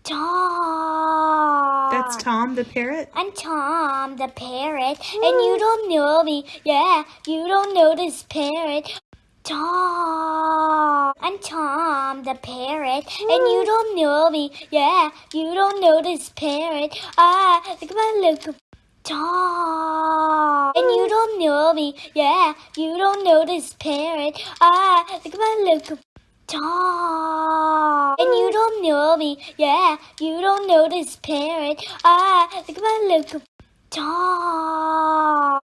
Tom. That's Tom the parrot? I'm Tom the parrot, and you don't know me. Yeah, you don't know this parrot. Tom. I'm Tom the parrot, and you don't know me. Yeah, you don't know this parrot. Look at my look. Tom. And you don't know me. Yeah, you don't know this parrot. Look at my look. Tom. And you don't know me. Yeah, you don't know this parrot. Look at my look. Tom.